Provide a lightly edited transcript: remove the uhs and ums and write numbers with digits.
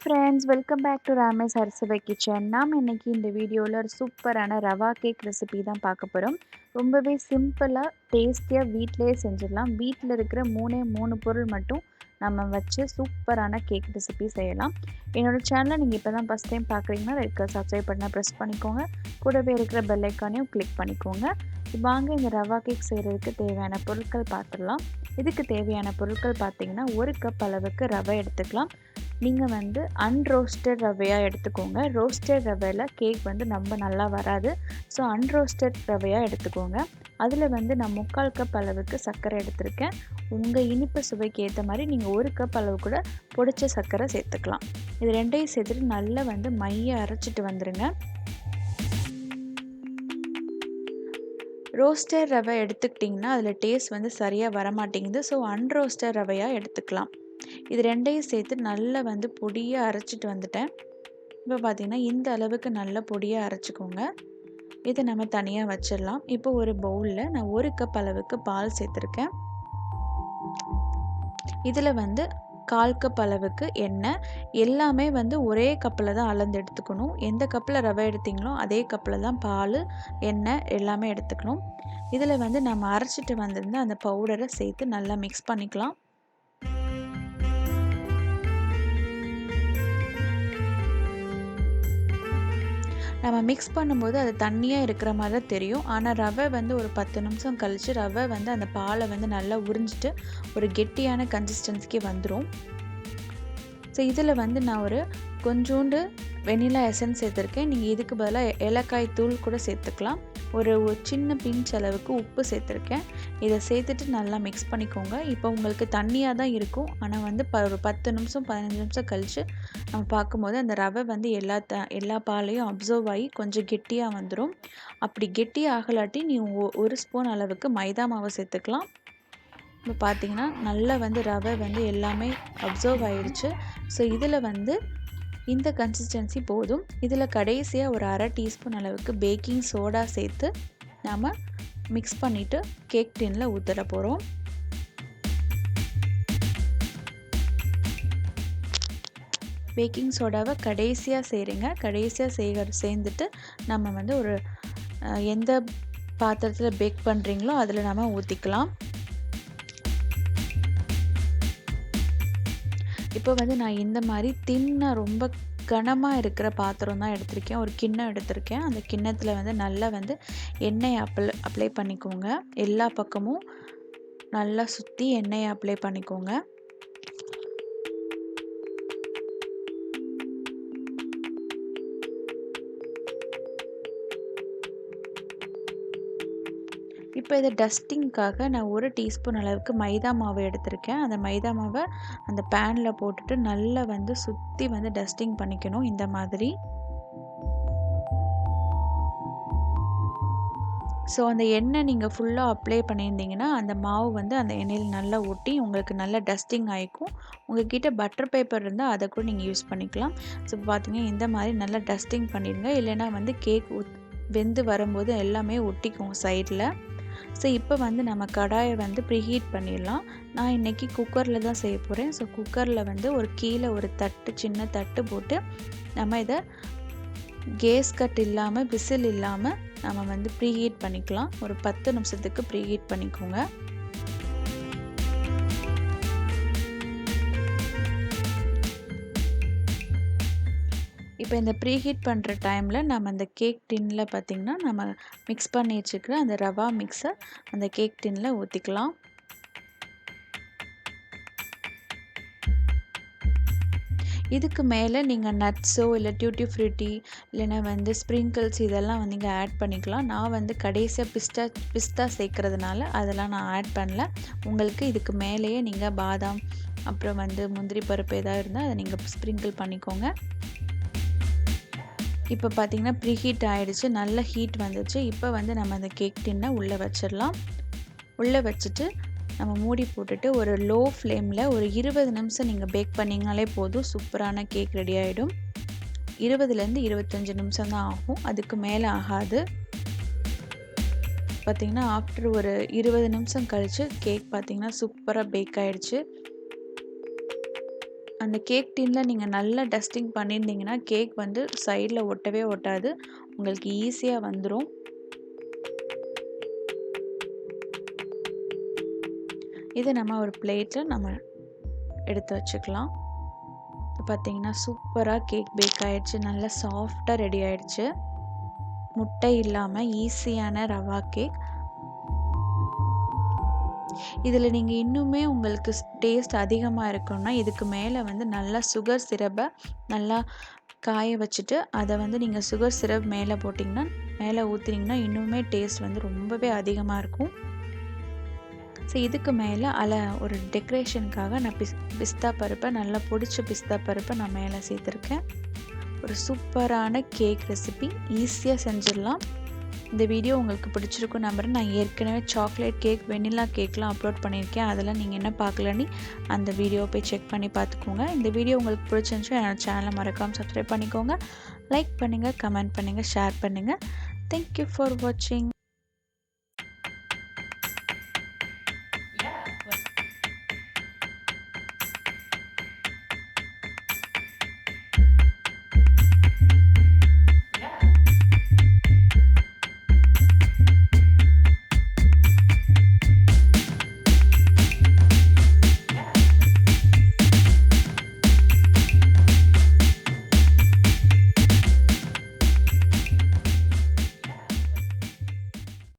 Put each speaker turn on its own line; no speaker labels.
Friends, welcome back to ராமேஸ் ஹர்சபை kitchen. நாம் இன்னைக்கு இந்த வீடியோவில் ஒரு சூப்பரான ரவா கேக் ரெசிபி தான் பார்க்க போகிறோம். ரொம்பவே சிம்பிளாக டேஸ்டியாக வீட்டிலேயே செஞ்சிடலாம். வீட்டில் இருக்கிற மூணு பொருள் மட்டும் நம்ம வச்சு சூப்பரான கேக் ரெசிபி செய்யலாம். என்னோடய சேனலை நீங்கள் இப்போ தான் ஃபஸ்ட் டைம் பார்க்குறீங்கன்னா இருக்க சப்ஸ்கிரைப் பண்ணால் ப்ரெஸ் பண்ணிக்கோங்க. கூடவே இருக்கிற பெல் ஐக்கானையும் கிளிக் பண்ணிக்கோங்க. வாங்க இந்த ரவா கேக் செய்கிறதுக்கு தேவையான பொருட்கள் பார்த்துடலாம். இதுக்கு தேவையான பொருட்கள் பார்த்திங்கன்னா 1 கப் அளவுக்கு ரவை எடுத்துக்கலாம். நீங்கள் அன்ரோஸ்டட் ரவையாக எடுத்துக்கோங்க. ரோஸ்டட் ரவையில் கேக் ரொம்ப நல்லா வராது. ஸோ அன்ரோஸ்டட் ரவையாக எடுத்துக்கோங்க. அதில் நான் 3/4 கப் அளவுக்கு சர்க்கரை எடுத்திருக்கேன். உங்கள் இனிப்பு சுவைக்கு ஏற்ற மாதிரி நீங்கள் 1 கப் அளவு கூட பொடிச்ச சர்க்கரை சேர்த்துக்கலாம். இது ரெண்டையும் சேர்த்துட்டு நல்லா மைய அரைச்சிட்டு வந்துடுங்க. ரோஸ்டட் ரவை எடுத்துக்கிட்டிங்கன்னா அதில் டேஸ்ட் சரியாக வரமாட்டேங்குது. ஸோ அன்ரோஸ்டட் ரவையாக எடுத்துக்கலாம். இது ரெண்டையும் சேர்த்து நல்லா பொடியாக அரைச்சிட்டு வந்துட்டேன். இப்போ பார்த்திங்கன்னா இந்த அளவுக்கு நல்லா பொடியாக அரைச்சிக்கோங்க. இதை நம்ம தனியாக வச்சிடலாம். இப்போ ஒரு பவுலில் நான் 1 கப் அளவுக்கு பால் சேர்த்துருக்கேன். இதில் 1/4 கப் அளவுக்கு எண்ணெய். எல்லாமே ஒரே கப்பில் தான் அளந்து எடுத்துக்கணும். எந்த கப்பில் ரவை எடுத்திங்களோ அதே கப்பில் தான் பால், எண்ணெய் எல்லாமே எடுத்துக்கணும். இதில் நம்ம அரைச்சிட்டு வந்திருந்த அந்த பவுடரை சேர்த்து நல்லா மிக்ஸ் பண்ணிக்கலாம். நம்ம மிக்ஸ் பண்ணும்போது அது தண்ணியாக இருக்கிற மாதிரி தான் தெரியும். ஆனால் ரவை ஒரு 10 நிமிஷம் கழித்து ரவை அந்த பாலை நல்லா உறிஞ்சிட்டு ஒரு கெட்டியான கன்சிஸ்டன்சிக்கு வந்துடும். ஸோ இதில் நான் ஒரு கொஞ்சோண்டு வெனிலா எசன்ஸ் சேர்த்துருக்கேன். நீங்கள் இதுக்கு பதிலாக ஏலக்காய் தூள் கூட சேர்த்துக்கலாம். ஒரு சின்ன பிஞ்ச் அளவுக்கு உப்பு சேர்த்துருக்கேன். இதை சேர்த்துட்டு நல்லா மிக்ஸ் பண்ணிக்கோங்க. இப்போ உங்களுக்கு தண்ணியாக தான் இருக்கும். ஆனால் ஒரு 10 நிமிஷம் 15 நிமிஷம் கழித்து நம்ம பார்க்கும்போது அந்த ரவை எல்லா பாலையும் அப்சர்வ் ஆகி கொஞ்சம் கெட்டியாக வந்துடும். அப்படி கெட்டியாக ஆகலாட்டி நீங்கள் 1 ஸ்பூன் அளவுக்கு மைதா மாவை சேர்த்துக்கலாம். இப்போ பார்த்தீங்கன்னா நல்லா ரவை எல்லாமே அப்சர்வ் ஆகிடுச்சு. ஸோ இதில் இந்த கன்சிஸ்டன்சி போதும். இதில் கடைசியாக ஒரு 1/2 டீஸ்பூன் அளவுக்கு பேக்கிங் சோடா சேர்த்து நாம் மிக்ஸ் பண்ணிவிட்டு கேக் டின்னில் ஊற்றிட போகிறோம். பேக்கிங் சோடாவை கடைசியாக செய்கிறீங்க. கடைசியாக சேர்ந்துட்டு நம்ம ஒரு எந்த பாத்திரத்தில் பேக் பண்ணுறீங்களோ அதில் நம்ம ஊற்றிக்கலாம். இப்போ நான் இந்த மாதிரி தின்னாக ரொம்ப கனமாக இருக்கிற பாத்திரம் தான் எடுத்திருக்கேன். ஒரு கிண்ணம் எடுத்திருக்கேன். அந்த கிண்ணத்தில் நல்லா எண்ணெயை அப்ளை பண்ணிக்கோங்க. எல்லா பக்கமும் நல்லா சுற்றி எண்ணெயை அப்ளை பண்ணிக்கோங்க. இப்போ இதை டஸ்டிங்காக நான் 1 டீஸ்பூன் அளவுக்கு மைதா மாவு எடுத்திருக்கேன். அந்த மைதா மாவை அந்த பேனில் போட்டுட்டு நல்லா சுற்றி டஸ்டிங் பண்ணிக்கணும் இந்த மாதிரி. ஸோ அந்த எண்ணெய் நீங்கள் ஃபுல்லாக அப்ளை பண்ணியிருந்தீங்கன்னா அந்த மாவு அந்த எண்ணெயில் நல்லா ஒட்டி உங்களுக்கு நல்லா டஸ்டிங் ஆகிக்கும். உங்கள்கிட்ட பட்டர் பேப்பர் இருந்தால் அதை கூட நீங்கள் யூஸ் பண்ணிக்கலாம். ஸோ பார்த்தீங்கன்னா இந்த மாதிரி நல்லா டஸ்டிங் பண்ணிடுங்க. இல்லைன்னா கேக் வெந்து வரும்போது எல்லாமே ஒட்டிக்கும் சைடில். ஸோ இப்போ நம்ம கடாயை ப்ரீஹீட் பண்ணிடலாம். நான் இன்றைக்கி குக்கரில் தான் செய்ய போகிறேன். ஸோ குக்கரில் ஒரு கீழே ஒரு சின்ன தட்டு போட்டு நம்ம இதை கேஸ் கட் இல்லாமல் விசில் இல்லாமல் நம்ம ப்ரீஹீட் பண்ணிக்கலாம். ஒரு 10 நிமிஷத்துக்கு ப்ரீஹீட் பண்ணிக்கோங்க. இப்போ இந்த ப்ரீஹீட் பண்ணுற டைமில் நம்ம அந்த கேக் டின்னில் பார்த்திங்கன்னா நம்ம மிக்ஸ் பண்ணி வச்சுக்கிற அந்த ரவா மிக்ஸை அந்த கேக் டின்னில் ஊற்றிக்கலாம். இதுக்கு மேலே நீங்கள் நட்ஸோ இல்லை டியூட்டி ஃப்ரூட்டி இல்லைன்னா ஸ்ப்ரிங்கிள்ஸ் இதெல்லாம் நீங்கள் ஆட் பண்ணிக்கலாம். நான் கடைசியாக பிஸ்தா சேர்க்குறதுனால அதெல்லாம் நான் ஆட் பண்ணல. உங்களுக்கு இதுக்கு மேலேயே நீங்கள் பாதாம் அப்புறம் முந்திரி பருப்பு எதாவது இருந்தால் அதை நீங்கள் ஸ்ப்ரிங்கிள் பண்ணிக்கோங்க. இப்போ பார்த்திங்கன்னா ப்ரீஹீட் ஆகிடுச்சு. நல்ல ஹீட் வந்துச்சு. இப்போ நம்ம அந்த கேக் டின்னை உள்ளே வச்சிடலாம். உள்ளே வச்சுட்டு நம்ம மூடி போட்டுட்டு ஒரு லோ ஃப்ளேமில் ஒரு 20 நிமிஷம் நீங்கள் பேக் பண்ணிங்கனாலே போதும். சூப்பரான கேக் ரெடி ஆகிடும். 20லேருந்து 25 நிமிஷம் தான் ஆகும். அதுக்கு மேலே ஆகாது. பார்த்திங்கன்னா ஆஃப்டர் ஒரு 20 நிமிஷம் கழித்து கேக் பார்த்திங்கன்னா சூப்பராக பேக் ஆகிடுச்சு. அந்த கேக் டின்ல நீங்கள் நல்லா டஸ்டிங் பண்ணியிருந்தீங்கன்னா கேக் வந்து சைடில் ஒட்டவே ஒட்டாது, உங்களுக்கு ஈஸியாக வந்துடும். இதை நம்ம ஒரு பிளேட்டில் நம்ம எடுத்து வச்சுக்கலாம். பார்த்தீங்கன்னா சூப்பராக கேக் பேக் ஆகிடுச்சு, நல்லா சாஃப்டாக ரெடி ஆகிடுச்சு. முட்டை இல்லாமல் ஈஸியான ரவா கேக். இதில் நீங்கள் இன்னுமே உங்களுக்கு டேஸ்ட் அதிகமாக இருக்குன்னா இதுக்கு மேலே வந்து நல்லா சுகர் சிரப்பை நல்லா காய வச்சுட்டு அதை வந்து நீங்கள் சுகர் சிரப் மேலே போட்டிங்கன்னா மேலே ஊற்றினீங்கன்னா இன்னுமே டேஸ்ட் வந்து ரொம்பவே அதிகமாக இருக்கும். ஸோ இதுக்கு மேலே ஒரு டெக்கரேஷனுக்காக நான் பிஸ்தா பருப்பை நல்லா பொடிச்ச பிஸ்தா பருப்பை நான் மேலே சேர்த்துருக்கேன். ஒரு சூப்பரான கேக் ரெசிபி ஈஸியாக செஞ்சிடலாம். இந்த வீடியோ உங்களுக்கு பிடிச்சிருக்கும் நம்புறேன். நான் ஏற்கனவே சாக்லேட் கேக், வெனிலா கேக்லாம் அப்லோட் பண்ணியிருக்கேன். அதெல்லாம் நீங்கள் என்ன பார்க்கலன்னு அந்த வீடியோ போய் செக் பண்ணி பார்த்துக்கோங்க. இந்த வீடியோ உங்களுக்கு பிடிச்சிருந்துச்சுன்னா என்னோடய சேனலை மறக்காமல் சப்ஸ்கிரைப் பண்ணிக்கோங்க. லைக் பண்ணுங்கள், கமெண்ட் பண்ணுங்கள், ஷேர் பண்ணுங்கள். தேங்க்யூ ஃபார் வாட்சிங்.